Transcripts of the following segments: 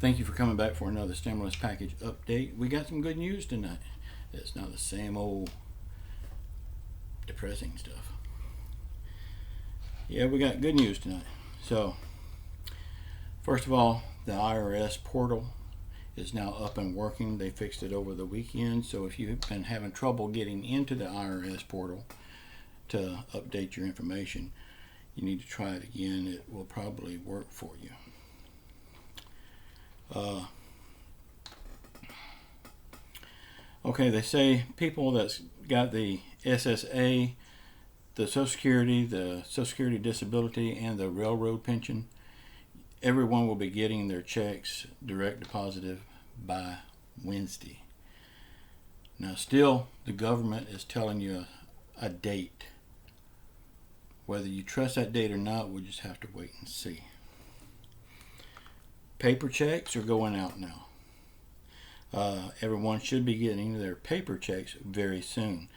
Thank you for coming back for another stimulus package update. We got some good news tonight. It's not the same old depressing stuff. Yeah, we got good news tonight. So, first of all, the IRS portal is now up and working. They fixed it over the weekend. So, if you've been having trouble getting into the IRS portal to update your information, you need to try it again. It will probably work for you. Okay, they say people that's got the SSA, the Social Security Disability, and the railroad pension, everyone will be getting their checks direct deposited by Wednesday. Now, still, the government is telling you a date. Whether you trust that date or not, we'll just have to wait and see. Paper checks are going out now. Everyone should be getting their paper checks very soon.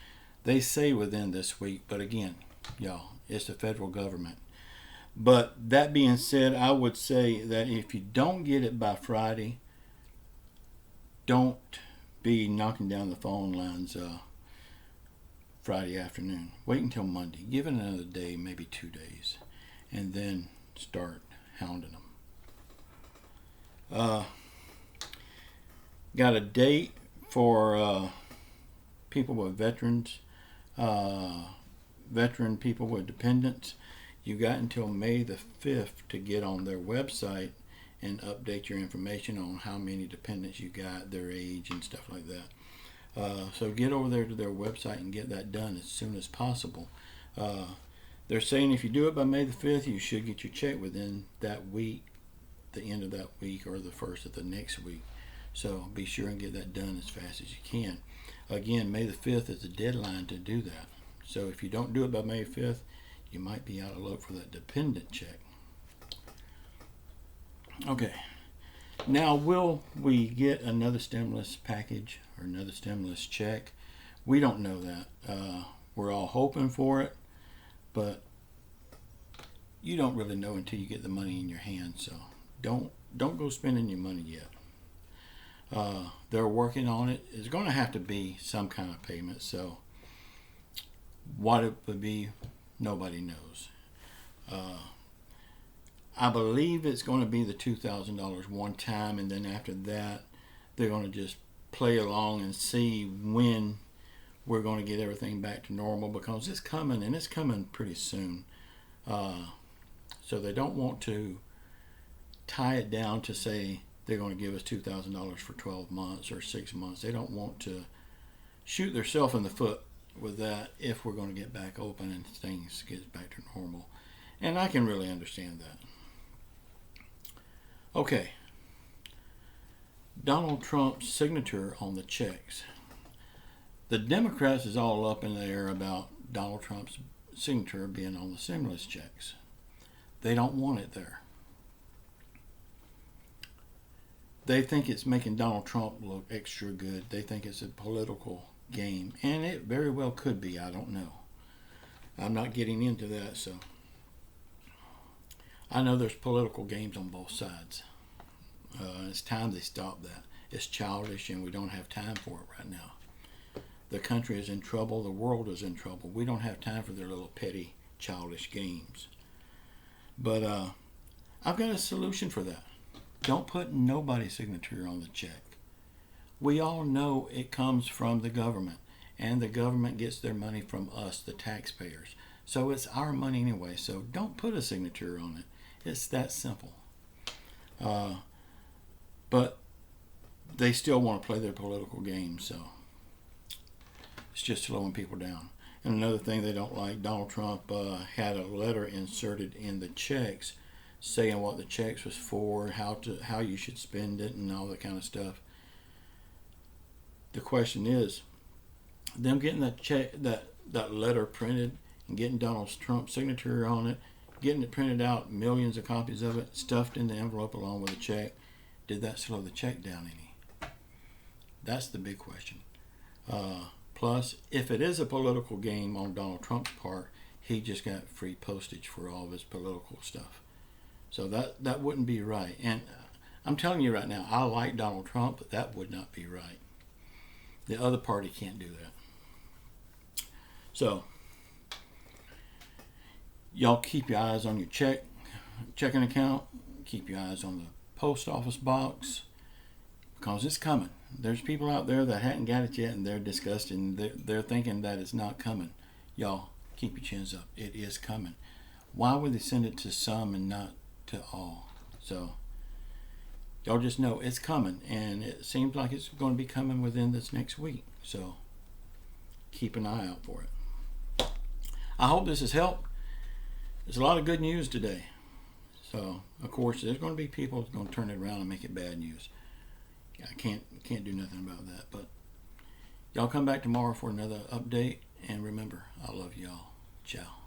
They say within this week, but again, y'all, it's the federal government. But that being said, I would say that if you don't get it by Friday, don't be knocking down the phone lines Friday afternoon. Wait until Monday. Give it another day, maybe 2 days, and then start hounding them. Got a date for people with veterans, veteran people with dependents. You got until May the 5th to get on their website and update your information on how many dependents you got, their age, and stuff like that. So get over there to their website and get that done as soon as possible. They're saying if you do it by May the 5th, you should get your check within that week, the end of that week, or the first of the next week. So be sure and get that done as fast as you can. Again, May the 5th is the deadline to do that. So if you don't do it by May 5th, you might be out of luck for that dependent check. Okay. Now, will we get another stimulus package or another stimulus check? We don't know that. We're all hoping for it, but you don't really know until you get the money in your hand. So don't go spending your money yet. They're working on it. It's going to have to be some kind of payment. So what it would be, nobody knows. I believe it's going to be the $2,000 one time, and then after that, they're going to just play along and see when we're going to get everything back to normal, because it's coming, and it's coming pretty soon. So they don't want to tie it down to say they're going to give us $2,000 for 12 months or 6 months. They don't want to shoot themselves in the foot with that if we're going to get back open and things get back to normal. And I can really understand that. Okay. Donald Trump's signature on the checks. The Democrats is all up in the air about Donald Trump's signature being on the stimulus checks. They don't want it there. They think it's making Donald Trump look extra good. They think it's a political game. And it very well could be. I don't know. I'm not getting into that, so I know there's political games on both sides. It's time they stop that. It's childish, and we don't have time for it right now. The country is in trouble. The world is in trouble. We don't have time for their little petty, childish games. But I've got a solution for that. Don't put nobody's signature on the check. We all know it comes from the government, and the government gets their money from us, the taxpayers. So it's our money anyway, so don't put a signature on it. It's that simple. But they still want to play their political game, so it's just slowing people down. And another thing they don't like, Donald Trump had a letter inserted in the checks saying what the checks was for, how you should spend it, and all that kind of stuff. The question is, them getting that check, that letter printed, and getting Donald Trump's signature on it, getting it printed out, millions of copies of it, stuffed in the envelope along with the check, did that slow the check down any? That's the big question. Plus, if it is a political game on Donald Trump's part, he just got free postage for all of his political stuff. So that wouldn't be right. And I'm telling you right now, I like Donald Trump, but that would not be right. The other party can't do that. So, y'all keep your eyes on your checking account. Keep your eyes on the post office box, because it's coming. There's people out there that hadn't got it yet, and they're disgusted. And they're thinking that it's not coming. Y'all, keep your chins up. It is coming. Why would they send it to some and not to all? So, y'all just know it's coming, and it seems like it's going to be coming within this next week. So, keep an eye out for it. I hope this has helped. There's a lot of good news today. So, of course, there's going to be people that's going to turn it around and make it bad news. I can't do nothing about that. But y'all come back tomorrow for another update. And remember, I love y'all. Ciao.